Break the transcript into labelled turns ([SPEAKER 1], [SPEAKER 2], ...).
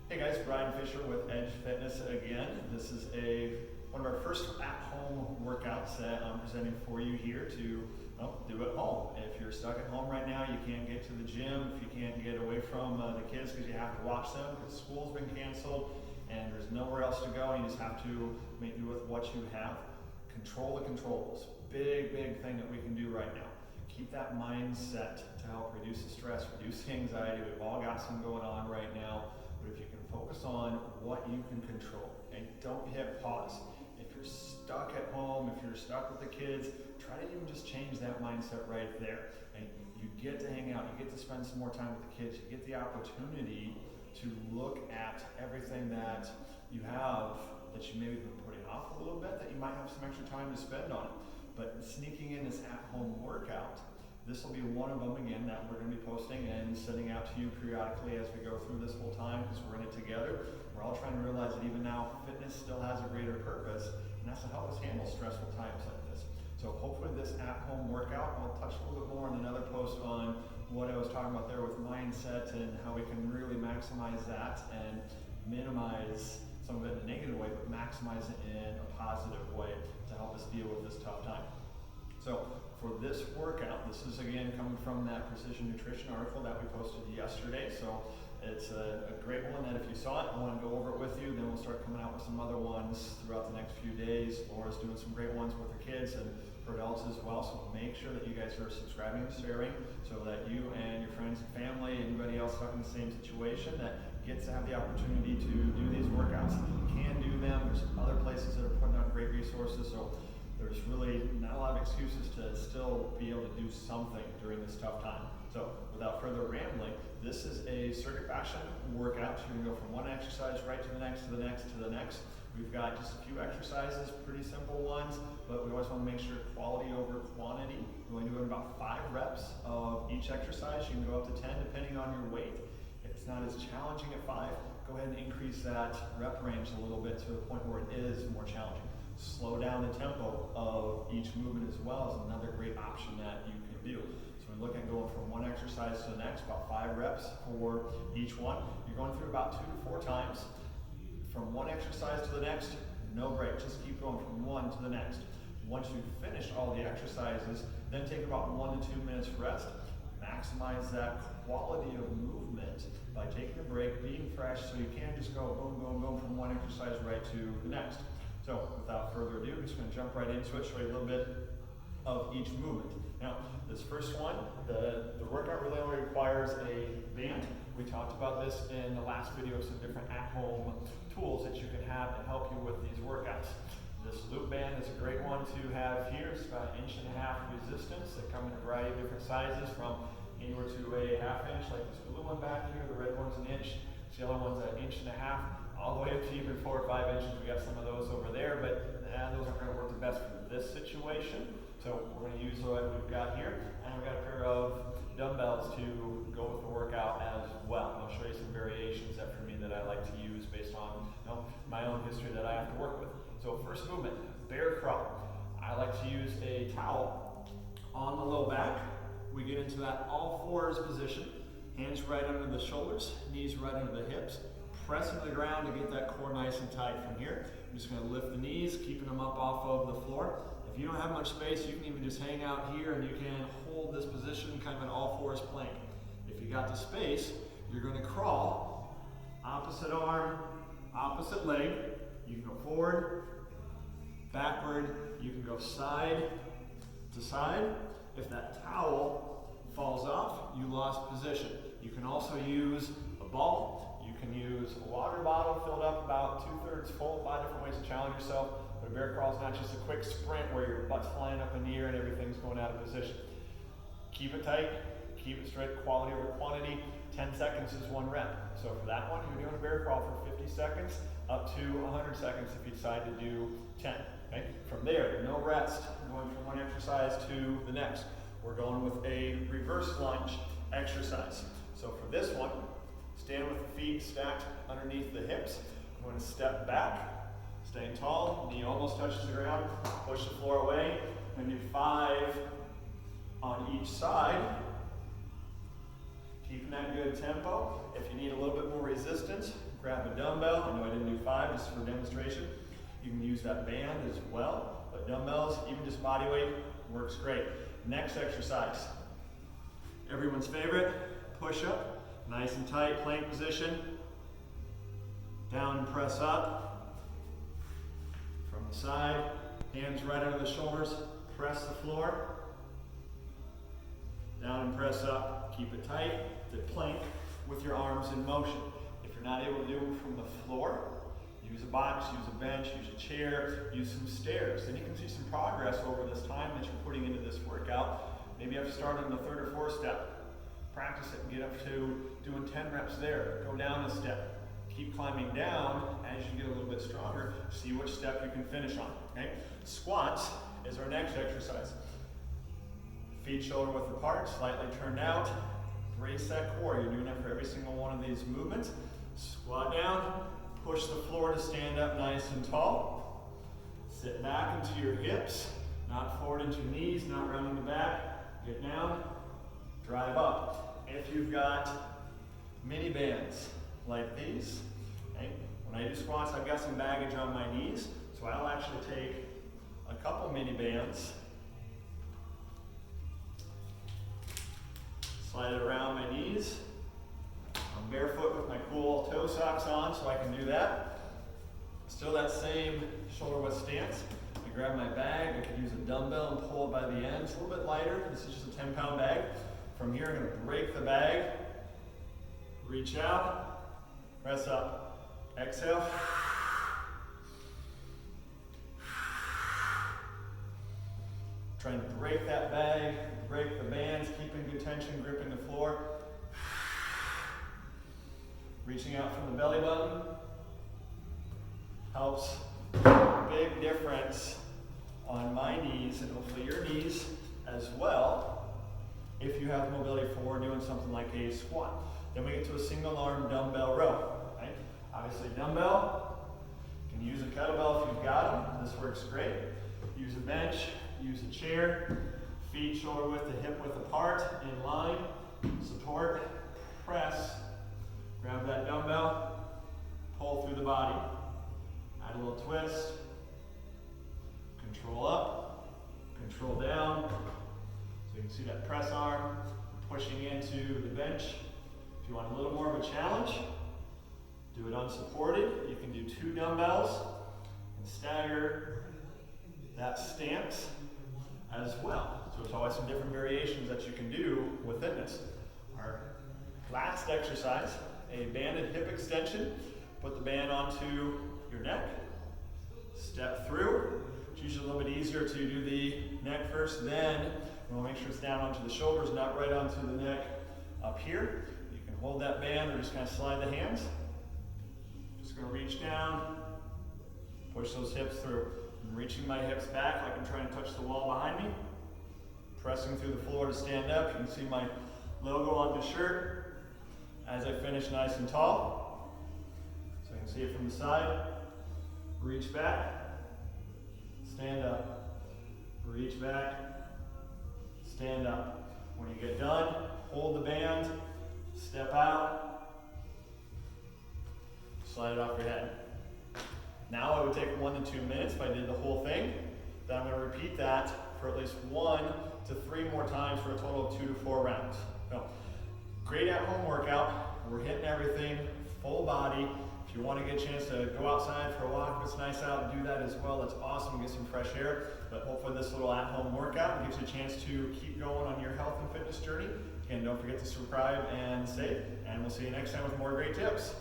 [SPEAKER 1] Hey guys, Brian Fisher with Edge Fitness again. This is one of our first at-home workouts that I'm presenting for you here to do at home. If you're stuck at home right now, you can't get to the gym, if you can't get away from the kids because you have to watch them because school's been canceled and there's nowhere else to go, and you just have to make do with what you have. Control the controllables. Big thing that we can do right now. Keep that mindset to help reduce the stress, reduce the anxiety. We've all got some going on right now, but if you can focus on what you can control and don't hit pause. If you're stuck at home, if you're stuck with the kids, try to even just change that mindset right there. And you get to hang out, you get to spend some more time with the kids, you get the opportunity to look at everything that you have that you maybe been putting off a little bit, that you might have some extra time to spend on it. But sneaking in this at-home workout, this will be one of them again that we're going to be posting and sending out to you periodically as we go through this whole time, because we're in it together. We're all trying to realize that even now, fitness still has a greater purpose, and that's to help us handle stressful times like this. So hopefully this at-home workout, I'll touch a little bit more in another post on what I was talking about there with mindset and how we can really maximize that and minimize some of it in a negative way, but maximize it in a positive way to help us deal with this tough time. So for this workout, this is again coming from that Precision Nutrition article that we posted yesterday. So it's a great one that if you saw it, I want to go over it with you. Then we'll start coming out with some other ones throughout the next few days. Laura's doing some great ones with her kids and for adults as well. So make sure that you guys are subscribing and sharing so that you and your friends and family, anybody else stuck in the same situation that gets to have the opportunity to do these workouts can do them. There's other places that are putting out great resources. So there's really not a lot of excuses to still be able to do something during this tough time. So without further rambling, this is a circuit fashion workout. You're going to go from one exercise right to the next, to the next, to the next. We've got just a few exercises, pretty simple ones, but we always want to make sure quality over quantity. We're going to do about 5 reps of each exercise. You can go up to 10 depending on your weight. If it's not as challenging at 5, go ahead and increase that rep range a little bit to the point where it is more challenging. Slow down the tempo of each movement as well is another great option that you can do. So we look at going from one exercise to the next, about 5 reps for each one. You're going through about 2 to 4 times. From one exercise to the next, no break. Just keep going from one to the next. Once you've finished all the exercises, then take about 1 to 2 minutes rest. Maximize that quality of movement by taking a break, being fresh, so you can't just go boom from one exercise right to the next. So without further ado, I'm just going to jump right into it, show you a little bit of each movement. Now, this first one, the workout really only requires a band. We talked about this in the last video, some different at-home tools that you can have to help you with these workouts. This loop band is a great one to have here. It's about 1.5 inch resistance. They come in a variety of different sizes, from anywhere to a 1/2 inch, like this blue one back here. The red one's 1 inch. The other one's 1.5 inches, all the way up to even 4 or 5 inches. We got some of those over there, but those aren't going to work the best for this situation. So we're going to use what we've got here, and we've got a pair of dumbbells to go with the workout as well. And I'll show you some variations that for me that I like to use based on my own history that I have to work with. So first movement, bear crawl. I like to use a towel on the low back. We get into that all fours position. Hands right under the shoulders, knees right under the hips. Press into the ground to get that core nice and tight from here. I'm just going to lift the knees, keeping them up off of the floor. If you don't have much space, you can even just hang out here and you can hold this position kind of an all fours plank. If you got the space, you're going to crawl, opposite arm, opposite leg. You can go forward, backward, you can go side to side. If that towel falls off, you lost position. You can also use a ball. You can use a water bottle filled up about 2/3 full. A lot of different ways to challenge yourself. But a bear crawl is not just a quick sprint where your butt's flying up in the air and everything's going out of position. Keep it tight, keep it straight, quality over quantity. 10 seconds is 1 rep. So for that one, you're doing a bear crawl for 50 seconds up to 100 seconds if you decide to do 10. Okay? From there, no rest, going from one exercise to the next. We're going with a reverse lunge exercise. So for this one, stand with the feet stacked underneath the hips. I'm going to step back, staying tall, knee almost touches the ground, push the floor away. I'm going to do 5 on each side. Keeping that good tempo. If you need a little bit more resistance, grab grab a dumbbell. I know I didn't do 5 just for demonstration. You can use that band as well, but dumbbells, even just body weight, works great. Next exercise, everyone's favorite, push up, nice and tight, plank position. Down and press up. From the side, hands right under the shoulders, press the floor. Down and press up, keep it tight, the plank with your arms in motion. If you're not able to do it from the floor, use a box, use a bench, use a chair, use some stairs. Then you can see some progress over this time that you're putting into this workout. Maybe you have to start on the 3rd or 4th step. Practice it and get up to doing 10 reps there. Go down a step. Keep climbing down as you get a little bit stronger. See which step you can finish on. Okay? Squats is our next exercise. Feet shoulder width apart, slightly turned out. Brace that core. You're doing that for every single one of these movements. Squat down. Push the floor to stand up nice and tall. Sit back into your hips, not forward into your knees, not rounding the back. Get down, drive up. If you've got mini bands like these, okay, when I do squats, I've got some baggage on my knees, so I'll actually take a couple mini bands, slide it around my knees. I'm barefoot with my cool toe socks on, so I can do that. Still that same shoulder width stance. I grab my bag, I could use a dumbbell and pull it by the end. It's a little bit lighter, this is just a 10-pound bag. From here, I'm gonna break the bag, reach out, press up, exhale. Try and break that bag, break the bands, keeping good tension, gripping the floor. Reaching out from the belly button helps. Big difference on my knees and hopefully your knees as well if you have mobility for doing something like a squat. Then we get to a single arm dumbbell row. Right? Obviously dumbbell, you can use a kettlebell if you've got them. This works great. Use a bench, use a chair, feet shoulder width to hip width apart, in line, support, press. Grab that dumbbell, pull through the body. Add a little twist. Control up, control down. So you can see that press arm pushing into the bench. If you want a little more of a challenge, do it unsupported. You can do 2 dumbbells and stagger that stance as well. So there's always some different variations that you can do within this. Our last exercise, a banded hip extension. Put the band onto your neck, step through. It's usually a little bit easier to do the neck first, then we'll make sure it's down onto the shoulders, not right onto the neck up here. You can hold that band or just kind of slide the hands. Just gonna reach down, push those hips through. I'm reaching my hips back like I'm trying to touch the wall behind me. Pressing through the floor to stand up. You can see my logo on the shirt. As I finish nice and tall, so you can see it from the side, reach back, stand up, reach back, stand up. When you get done, hold the band, step out, slide it off your head. Now I would take 1 to 2 minutes if I did the whole thing. Then I'm going to repeat that for at least 1 to 3 more times for a total of 2 to 4 rounds. So, great at-home workout. We're hitting everything, full body. If you want to get a chance to go outside for a walk, if it's nice out, do that as well. That's awesome, get some fresh air. But hopefully this little at-home workout gives you a chance to keep going on your health and fitness journey. Again, don't forget to subscribe and save, and we'll see you next time with more great tips.